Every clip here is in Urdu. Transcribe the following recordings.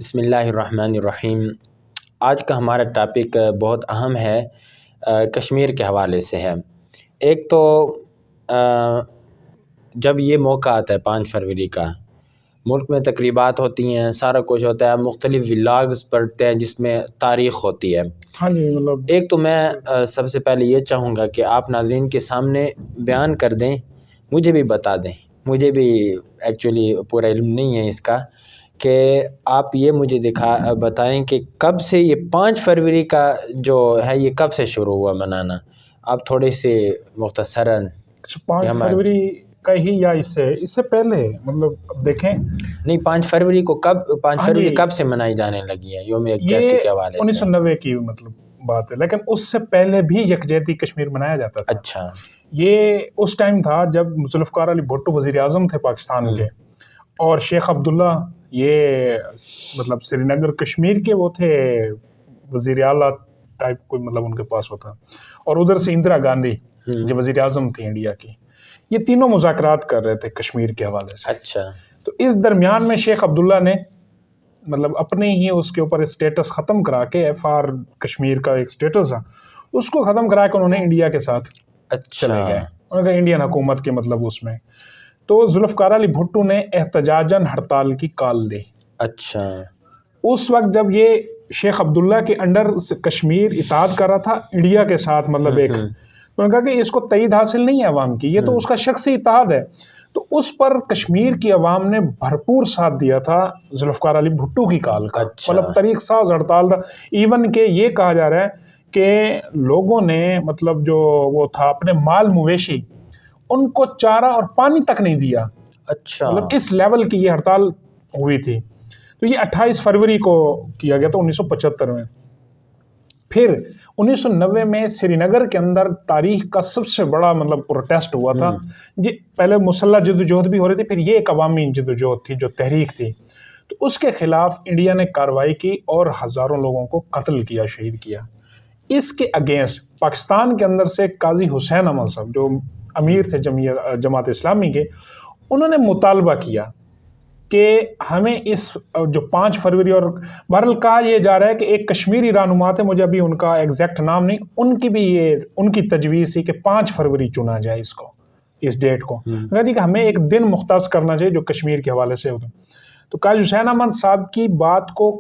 بسم اللہ الرحمن الرحیم۔ آج کا ہمارا ٹاپک بہت اہم ہے، کشمیر کے حوالے سے ہے۔ ایک تو جب یہ موقع آتا ہے 5 فروری کا، ملک میں تقریبات ہوتی ہیں، سارا کچھ ہوتا ہے، مختلف ولاگز پڑھتے ہیں جس میں تاریخ ہوتی ہے۔ ہاں جی، ایک تو میں سب سے پہلے یہ چاہوں گا کہ آپ ناظرین کے سامنے بیان کر دیں، مجھے بھی بتا دیں، مجھے بھی ایکچولی پورا علم نہیں ہے اس کا، کہ آپ یہ مجھے بتائیں کہ کب سے یہ 5 فروری کا جو ہے یہ کب سے شروع ہوا منانا۔ آپ تھوڑے سے مختصراً 5 فروری کا ہی یا اس سے پہلے اب دیکھیں نہیں 5 فروری کو کب فروری کب سے منائی جانے لگی ہے یوم یکجہتی کے حوالے سے؟ 1990 کی بات ہے، لیکن اس سے پہلے بھی یکجہتی کشمیر منایا جاتا تھا۔ اچھا، یہ اس ٹائم تھا جب ذوالفقار علی بھٹو وزیر اعظم تھے پاکستان کے، اور شیخ عبداللہ یہ سری نگر کشمیر کے وہ تھے وزیر اعلیٰ ٹائپ کوئی ان کے پاس ہوتا، اور ادھر سے اندرا گاندھی جو وزیر اعظم تھی انڈیا کی، یہ تینوں مذاکرات کر رہے تھے کشمیر کے حوالے سے۔ اچھا، تو اس درمیان میں شیخ عبداللہ نے اپنے ہی اس کے اوپر اسٹیٹس ختم کرا کے، ایف آر کشمیر کا ایک اسٹیٹس تھا، اس کو ختم کرا کے انہوں نے انڈیا کے ساتھ چلے گئے، انہوں نے انڈین حکومت کے اس میں۔ تو ذوالفقار علی بھٹو نے احتجاجاً ہڑتال کی کال دی۔ اچھا، اس وقت جب یہ شیخ عبداللہ کے انڈر کشمیر اتحاد کر رہا تھا انڈیا کے ساتھ، ایک انہوں نے کہا کہ اس کو تائید حاصل نہیں ہے عوام کی، یہ تو اس کا شخصی اتحاد ہے۔ تو اس پر کشمیر کی عوام نے بھرپور ساتھ دیا تھا ذوالفقار علی بھٹو کی کال کا، طریق ساز ہڑتال تھا۔ ایون کہ یہ کہا جا رہا ہے کہ لوگوں نے جو وہ تھا اپنے مال مویشی ان کو چارہ اور پانی تک نہیں دیا۔ اچھا، اس لیول کی یہ ہڑتال ہوئی تھی۔ تو یہ 28 فروری کو کیا گیا تھا 1975 میں۔ پھر 1990 میں سری نگر کے اندر تاریخ کا سب سے بڑا پروٹیسٹ ہوا تھا۔ پہلے مسلح جدوجہد بھی ہو رہی تھی، پھر یہ ایک عوامی جدوجہد تھی جو تحریک تھی۔ تو اس کے خلاف انڈیا نے کارروائی کی اور ہزاروں لوگوں کو قتل کیا، شہید کیا۔ اس کے اگینسٹ پاکستان کے اندر سے قاضی حسین احمد صاحب جو امیر تھے جماعت اسلامی کے، انہوں نے مطالبہ کیا کہ ہمیں اس جو 5 فروری، اور بہرحال کہا یہ جا رہا ہے کہ ایک کشمیری رہنما تھے، مجھے ابھی ان کا ایگزیکٹ نام نہیں، ان کی بھی ان کی تجویز تھی کہ 5 فروری چنا جائے اس ڈیٹ کو، کہا کہ ہمیں ایک دن مختص کرنا چاہیے جو کشمیر کے حوالے سے ہوتا۔ تو قاضی حسین احمد صاحب کی بات کو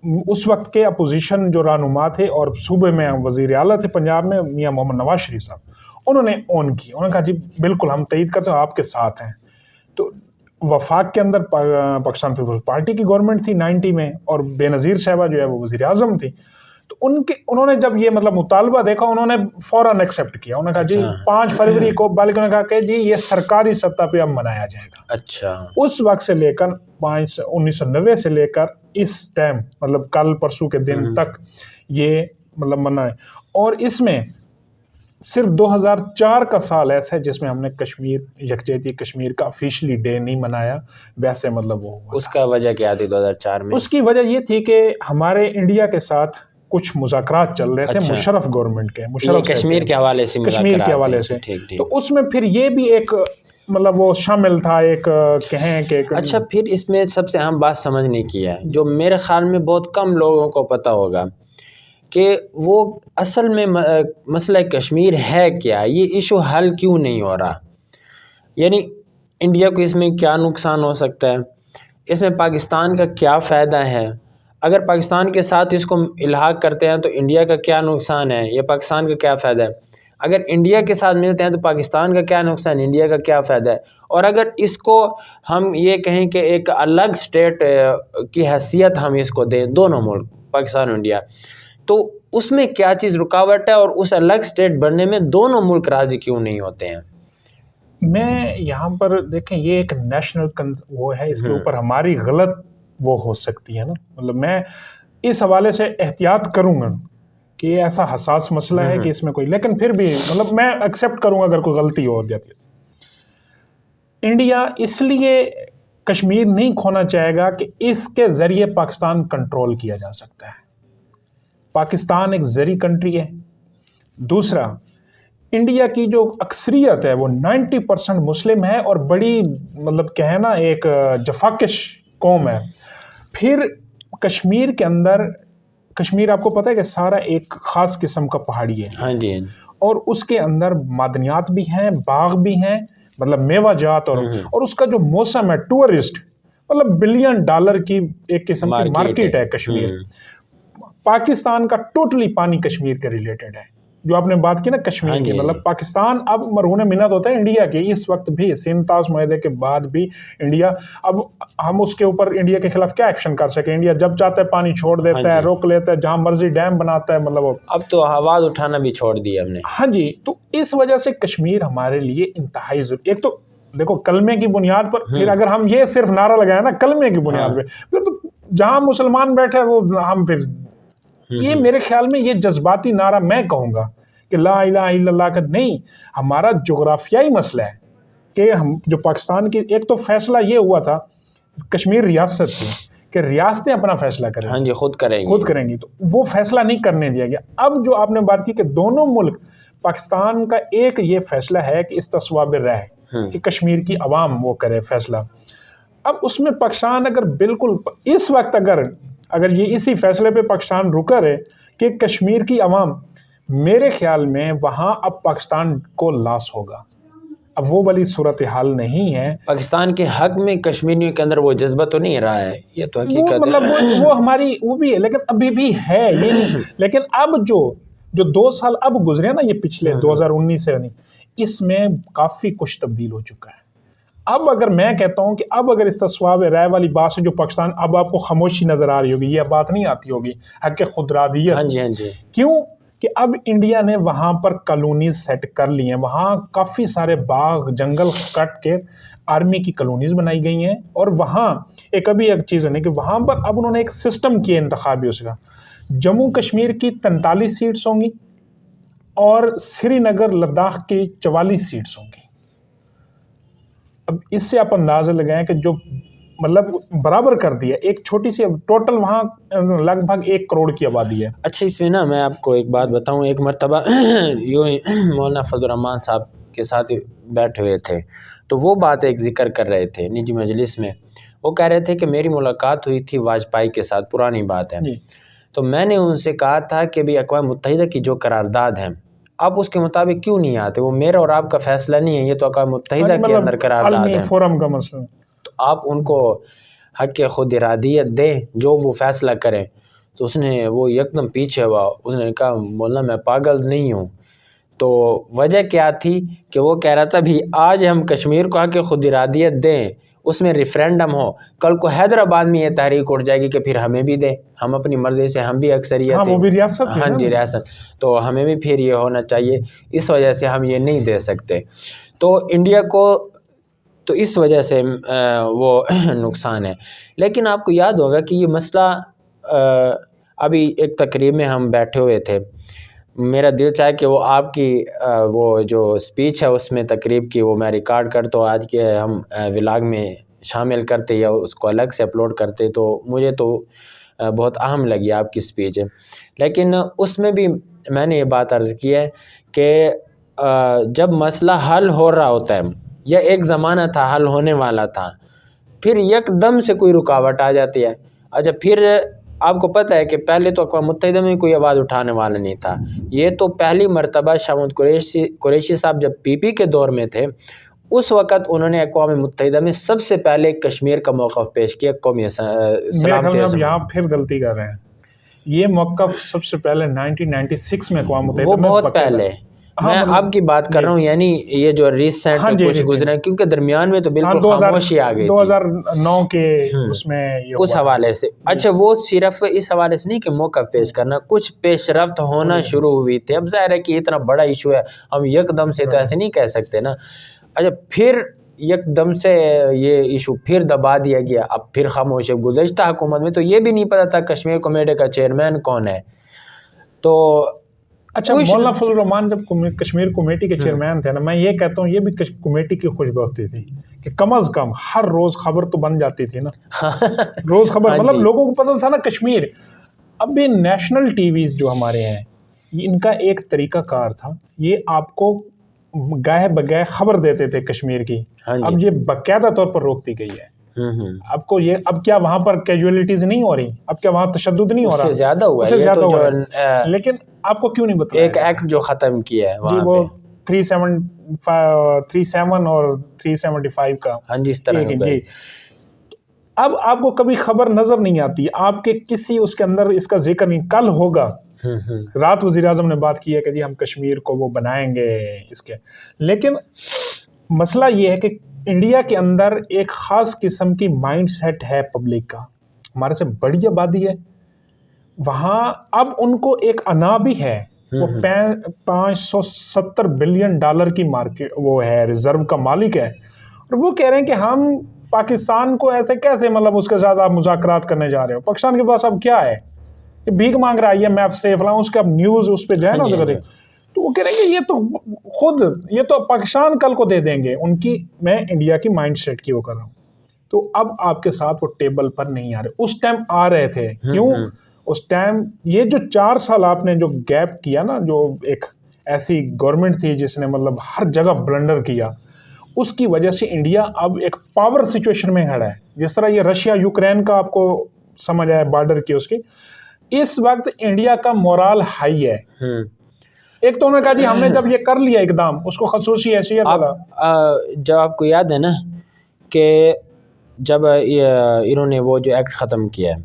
اس وقت کے اپوزیشن جو رہنما تھے اور صوبے میں وزیر اعلیٰ تھے پنجاب میں میاں محمد نواز شریف صاحب، انہوں نے اون کی، انہوں نے کہا جی بالکل ہم تائید کرتے ہیں، آپ کے ساتھ ہیں۔ تو وفاق کے اندر پاکستان پیپلز پارٹی کی گورنمنٹ تھی 90 میں، اور بے نظیر صاحبہ جو ہے وہ وزیر اعظم تھی۔ تو انہوں نے جب یہ مطالبہ دیکھا، انہوں نے فوراً ایکسیپٹ کیا، انہوں نے کہا جی 5 فروری کو، بلکہ انہوں نے کہا کہ جی یہ سرکاری سطح پہ اب منایا جائے گا۔ اچھا، اس وقت سے لے کر 1990 سے لے کر اس ٹائم کل پرسوں کے دن تک یہ منائے، اور اس میں صرف 2004 کا سال ایسا ہے جس میں ہم نے یکجہتی کشمیر کا آفیشلی ڈے نہیں منایا، ویسے وہ اس کا وجہ کیا تھی 2004 میں؟ اس کی وجہ یہ تھی کہ ہمارے انڈیا کے ساتھ کچھ مذاکرات چل رہے تھے مشرف گورنمنٹ کے، کشمیر کے حوالے سے، کشمیر کے حوالے سے۔ تو اس میں پھر یہ بھی ایک وہ شامل تھا، ایک کہیں کہ اچھا، پھر اس میں سب سے اہم بات سمجھنے کی ہے جو میرے خیال میں بہت کم لوگوں کو پتہ ہوگا، کہ وہ اصل میں مسئلہ کشمیر ہے کیا، یہ ایشو حل کیوں نہیں ہو رہا، یعنی انڈیا کو اس میں کیا نقصان ہو سکتا ہے، اس میں پاکستان کا کیا فائدہ ہے، اگر پاکستان کے ساتھ اس کو الحاق کرتے ہیں تو انڈیا کا کیا نقصان ہے، یہ پاکستان کا کیا فائدہ ہے، اگر انڈیا کے ساتھ ملتے ہیں تو پاکستان کا کیا نقصان، انڈیا کا کیا فائدہ ہے، اور اگر اس کو ہم یہ کہیں کہ ایک الگ سٹیٹ کی حیثیت ہم اس کو دیں، دونوں ملک پاکستان اور انڈیا، تو اس میں کیا چیز رکاوٹ ہے، اور اس الگ سٹیٹ بننے میں دونوں ملک راضی کیوں نہیں ہوتے ہیں؟ میں یہاں پر دیکھیں، یہ ایک نیشنل وہ ہے، اس کے اوپر ہماری غلط وہ ہو سکتی ہے نا، میں اس حوالے سے احتیاط کروں گا کہ یہ ایسا حساس مسئلہ ہے کہ اس میں کوئی، لیکن پھر بھی میں ایکسیپٹ کروں گا اگر کوئی غلطی ہو جاتی ہے۔ انڈیا اس لیے کشمیر نہیں کھونا چاہے گا کہ اس کے ذریعے پاکستان کنٹرول کیا جا سکتا ہے۔ پاکستان ایک زرعی کنٹری ہے۔ دوسرا، انڈیا کی جو اکثریت ہے وہ 90% مسلم ہے، اور بڑی کہیں نا ایک جفاکش قوم ہے۔ پھر کشمیر کے اندر، کشمیر آپ کو پتہ ہے کہ سارا ایک خاص قسم کا پہاڑی ہے، ہاں جی، اور اس کے اندر معدنیات بھی ہیں، باغ بھی ہیں، مطلب میوہ جات، اور اس کا جو موسم ہے ٹورسٹ، مطلب $1 بلین کی ایک قسم کی مارکیٹ ہے کشمیر۔ پاکستان کا ٹوٹلی پانی کشمیر کے ریلیٹڈ ہے، جو آپ نے بات کی نا کشمیر کی، مطلب پاکستان اب مرہون منت ہوتا ہے انڈیا کے، اس وقت بھی سینتاس معاہدے کے بعد بھی انڈیا، اب ہم اس کے اوپر انڈیا کے خلاف کیا ایکشن کر سکے؟ انڈیا جب چاہتا ہے پانی چھوڑ دیتا ہے، روک لیتا ہے، جہاں مرضی ڈیم بناتا ہے، مطلب اب تو آواز اٹھانا بھی چھوڑ دیا ہم نے۔ ہاں جی، تو اس وجہ سے کشمیر ہمارے لیے انتہائی ضروری، ایک تو دیکھو کلمے کی بنیاد پر، پھر اگر ہم یہ صرف نعرہ لگائیں نا کلمے کی بنیاد پہ، پھر تو جہاں مسلمان بیٹھے وہ ہم پھر یہ میرے خیال میں یہ جذباتی نعرہ میں کہوں گا کہ لا الہ الا اللہ کا نہیں، ہمارا جغرافیائی مسئلہ ہے کہ ہم جو پاکستان کی، ایک تو فیصلہ یہ ہوا تھا کشمیر ریاست تھی کہ ریاستیں اپنا فیصلہ کریں، ہاں جی، خود کریں گی، تو وہ فیصلہ نہیں کرنے دیا گیا۔ اب جو آپ نے بات کی کہ دونوں ملک، پاکستان کا ایک یہ فیصلہ ہے کہ استصواب رائے کہ کشمیر کی عوام وہ کرے فیصلہ، اب اس میں پاکستان اگر بالکل اس وقت اگر یہ اسی فیصلے پہ پاکستان رکا رہے کہ کشمیر کی عوام، میرے خیال میں وہاں اب پاکستان کو لاس ہوگا، اب وہ والی صورتحال نہیں ہے۔ پاکستان کے حق میں کشمیریوں کے اندر وہ جذبہ تو نہیں رہا ہے، یہ تو حقیقت مطلب وہ ہماری وہ بھی ہے، لیکن ابھی بھی ہے یہ نہیں، لیکن اب جو 2 سال اب گزرے نا، یہ پچھلے 2019 سے، اس میں کافی کچھ تبدیل ہو چکا ہے۔ اب اگر میں کہتا ہوں کہ اب اگر استصواب رائے والی بات سے جو پاکستان، اب آپ کو خاموشی نظر آ رہی ہوگی، یہ بات نہیں آتی ہوگی، حق خودارادیت، ہاں جی، کیوں کہ اب انڈیا نے وہاں پر کالونیز سیٹ کر لی ہیں، وہاں کافی سارے باغ جنگل کٹ کے آرمی کی کالونیز بنائی گئی ہیں، اور وہاں ایک چیز ہے کہ وہاں پر اب انہوں نے ایک سسٹم کیا انتخابی، اس کا جموں کشمیر کی 43 سیٹس ہوں گی اور سری نگر لداخ کی 44 سیٹس ہوں گی۔ اب اس سے آپ اندازہ لگائیں کہ جو مطلب برابر کر دیا، ایک چھوٹی سی ٹوٹل وہاں لگ بھگ 1 کروڑ کی آبادی ہے۔ اچھا، اس میں نا میں آپ کو ایک بات بتاؤں، ایک مرتبہ یوں ہی مولانا فضل الرحمان صاحب کے ساتھ بیٹھے ہوئے تھے، تو وہ بات ایک ذکر کر رہے تھے نجی مجلس میں، وہ کہہ رہے تھے کہ میری ملاقات ہوئی تھی واجپئی کے ساتھ، پرانی بات ہے، تو میں نے ان سے کہا تھا کہ بھی اقوام متحدہ کی جو قرارداد ہے آپ اس کے مطابق کیوں نہیں آتے، وہ میرا اور آپ کا فیصلہ نہیں ہے، یہ تو اقوام متحدہ کے اندر قرارداد ہے، فورم کا مسئلہ، تو آپ ان کو حق خود ارادیت دیں جو وہ فیصلہ کریں۔ تو اس نے وہ یکدم پیچھے ہوا، اس نے کہا مولانا میں پاگل نہیں ہوں۔ تو وجہ کیا تھی کہ وہ کہہ رہا تھا بھی آج ہم کشمیر کو حق خود ارادیت دیں، اس میں ریفرینڈم ہو، کل کو حیدرآباد میں یہ تحریک اٹھ جائے گی کہ پھر ہمیں بھی دیں، ہم اپنی مرضی سے، ہم بھی اکثریت ہیں، وہ بھی ریاست ہے، ہاں جی ریاست، تو ہمیں بھی پھر یہ ہونا چاہیے، اس وجہ سے ہم یہ نہیں دے سکتے۔ تو انڈیا کو تو اس وجہ سے وہ نقصان ہے۔ لیکن آپ کو یاد ہوگا کہ یہ مسئلہ ابھی ایک تقریب میں ہم بیٹھے ہوئے تھے، میرا دل چاہے کہ وہ آپ کی وہ جو اسپیچ ہے اس میں تقریب کی وہ میں ریکارڈ کرتا ہوں، آج کے ہم ولاگ میں شامل کرتے یا اس کو الگ سے اپلوڈ کرتے، تو مجھے تو بہت اہم لگی آپ کی اسپیچ۔ لیکن اس میں بھی میں نے یہ بات عرض کی ہے کہ جب مسئلہ حل ہو رہا ہوتا ہے یا ایک زمانہ تھا حل ہونے والا تھا، پھر یک دم سے کوئی رکاوٹ آ جاتی ہے۔ اچھا، پھر آپ کو پتہ ہے کہ پہلے تو اقوام متحدہ میں کوئی آواز اٹھانے والا نہیں تھا، یہ تو پہلی مرتبہ شاہ محمود قریشی صاحب جب پی کے دور میں تھے، اس وقت انہوں نے اقوام متحدہ میں سب سے پہلے کشمیر کا موقف پیش کیا، قومی سلامتی۔ اب یہاں پھر غلطی کر رہے ہیں، یہ موقف سب سے پہلے 1996 میں اقوام متحدہ وہ بہت پہلے، میں اب کی بات کر رہا ہوں، یعنی یہ جو ریسنٹ کچھ گزرے ہیں، کیونکہ درمیان میں تو بالکل خاموشی آ گئی 2009 کے اس میں اس حوالے سے۔ اچھا، وہ صرف اس حوالے سے نہیں کہ موقف پیش کرنا، کچھ پیش رفت ہونا شروع ہوئی تھی، اب ظاہر ہے کہ اتنا بڑا ایشو ہے، ہم یک دم سے تو ایسے نہیں کہہ سکتے نا۔ اچھا، پھر یک دم سے یہ ایشو پھر دبا دیا گیا، اب پھر خاموش ہے۔ گزشتہ حکومت میں تو یہ بھی نہیں پتا تھا کشمیر کمیٹی کا چیئرمین کون ہے، تو اچھا مولانا فضل الرحمان جب کشمیر کمیٹی کے چیئرمین تھے نا، میں یہ کہتا ہوں یہ بھی کمیٹی کی خوش بختی تھی کہ کم از کم ہر روز خبر تو بن جاتی تھی نا، روز خبر، مطلب لوگوں کو پتہ تھا نا کشمیر۔ اب بھی نیشنل ٹی ویز جو ہمارے ہیں، ان کا ایک طریقہ کار تھا، یہ آپ کو گاہے بگاہے خبر دیتے تھے کشمیر کی، اب یہ باقاعدہ طور پر روک دی گئی ہے۔ آپ کو یہ اب کیا وہاں پر کیجولیٹیز نہیں ہو رہی؟ اب کیا وہاں تشدد نہیں ہو رہا؟ اس سے زیادہ ہوا ہے، زیادہ ہوا ہے، لیکن آپ کو کیوں نہیں بتایا؟ ایک ایکٹ جو ختم کیا ہے جی وہاں وہ پہ 37 اور 375 کا، ہاں جی اس طرح جی۔ اب آپ کو کبھی خبر نظر نہیں آتی، آپ کے کسی اس کے اندر اس کا ذکر نہیں۔ کل ہوگا، رات وزیر اعظم نے بات کی ہے کہ جی ہم کشمیر کو وہ بنائیں گے اس کے، لیکن مسئلہ یہ ہے کہ انڈیا کے اندر ایک خاص قسم کی مائنڈ سیٹ ہے پبلک کا، ہمارے سے بڑی آبادی ہے وہاں، اب ان کو ایک انا بھی ہے، وہ $570 بلین کی مارکیٹ وہ ہے، ریزرو کا مالک ہے، اور وہ کہہ رہے ہیں کہ ہم پاکستان کو ایسے کیسے مطلب اس کے ساتھ آپ مذاکرات کرنے جا رہے ہو؟ پاکستان کے پاس اب کیا ہے؟ بھیک مانگ رہا ہے IMF سے فلاں، اس کا نیوز اس پہ جائے نا، تو وہ کہہ رہے ہیں کہ یہ تو خود یہ تو پاکستان کل کو دے دیں گے ان کی، میں انڈیا کی مائنڈ سیٹ کی وہ کر رہا ہوں۔ تو اب آپ کے ساتھ وہ ٹیبل پر نہیں آ رہے، اس ٹائم آ رہے تھے، کیوں؟ اس ٹائم یہ جو 4 سال آپ نے جو گیپ کیا نا، جو ایک ایسی گورنمنٹ تھی جس نے مطلب ہر جگہ بلنڈر کیا، اس کی وجہ سے انڈیا اب ایک پاور سچویشن میں کھڑا ہے۔ جس طرح یہ رشیا یوکرین کا آپ کو سمجھ آیا بارڈر کی اس کی، اس وقت انڈیا کا مورال ہائی ہے۔ ایک تو انہوں نے کہا جی ہم نے جب یہ کر لیا اقدام، اس کو خصوصی حیثیت والا، جب آپ کو یاد ہے نا کہ جب انہوں نے وہ جو ایکٹ ختم کیا ہے،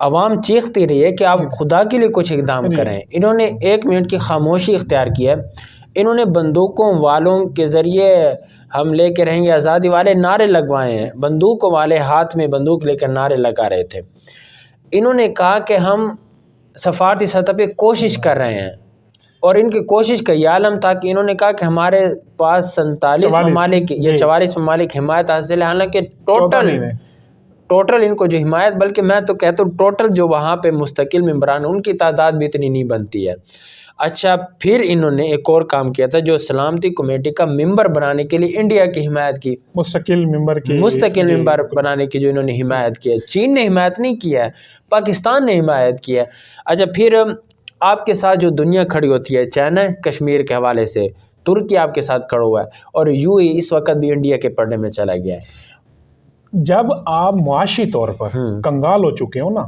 عوام چیختی رہی ہے کہ آپ خدا کے لیے کچھ اقدام کریں، انہوں نے 1 منٹ کی خاموشی اختیار کی ہے، انہوں نے بندوقوں والوں کے ذریعے ہم لے کے رہیں گے آزادی والے نعرے لگوائے ہیں، بندوق والے ہاتھ میں بندوق لے کر نعرے لگا رہے تھے، انہوں نے کہا کہ ہم سفارتی سطح پہ کوشش کر رہے ہیں، اور ان کی کوشش کا یہ عالم تھا کہ انہوں نے کہا کہ ہمارے پاس 47 ممالک یا 44 ممالک حمایت حاصل ہے، حالانکہ ٹوٹل ان کو جو حمایت، بلکہ میں تو کہتا ہوں ٹوٹل جو وہاں پہ مستقل ممبران ان کی تعداد بھی اتنی نہیں بنتی ہے۔ اچھا پھر انہوں نے ایک اور کام کیا تھا، جو سلامتی کمیٹی کا ممبر بنانے کے لیے انڈیا کی حمایت کی، مستقل ممبر بنانے کی جو انہوں نے حمایت کی ہے۔ چین نے حمایت نہیں کیا ہے، پاکستان نے حمایت کیا ہے۔ اچھا پھر آپ کے ساتھ جو دنیا کھڑی ہوتی ہے، چائنا کشمیر کے حوالے سے، ترکی آپ کے ساتھ کھڑا ہوا ہے، اور UAE اس وقت بھی انڈیا کے پردے میں چلا گیا ہے۔ جب آپ معاشی طور پر کنگال ہو چکے ہو نا،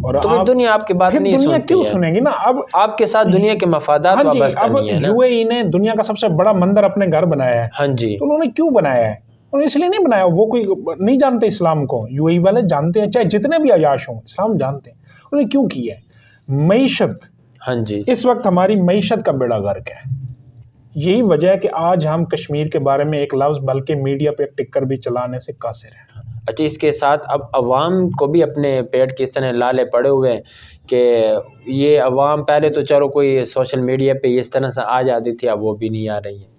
اور تو دنیا آپ کی بات نہیں سنتی ہے، دنیا کیوں سنے گی نا؟ اب آپ کے ساتھ دنیا کے مفادات وابستہ نہیں ہے نا۔ UAE نے دنیا کا سب سے بڑا مندر اپنے گھر بنایا ہے، ہاں جی، تو انہوں نے کیوں بنایا ہے؟ انہوں نے اس لیے نہیں بنایا، وہ کوئی نہیں جانتے اسلام کو، UAE والے جانتے ہیں، چاہے جتنے بھی عیاش ہوں اسلام جانتے ہیں۔ انہوں نے کیوں کیا ہے؟ معیشت، ہاں جی، اس وقت ہماری معیشت کا بیڑا غرق ہے، یہی وجہ ہے کہ آج ہم کشمیر کے بارے میں ایک لفظ بلکہ میڈیا پہ ایک ٹکر بھی چلانے سے قاصر ہیں۔ اچھا اس کے ساتھ اب عوام کو بھی اپنے پیٹ کی اس طرح لالے پڑے ہوئے ہیں کہ یہ عوام پہلے تو چلو کوئی سوشل میڈیا پہ اس طرح سے آ جاتی تھی، اب وہ بھی نہیں آ رہی ہیں۔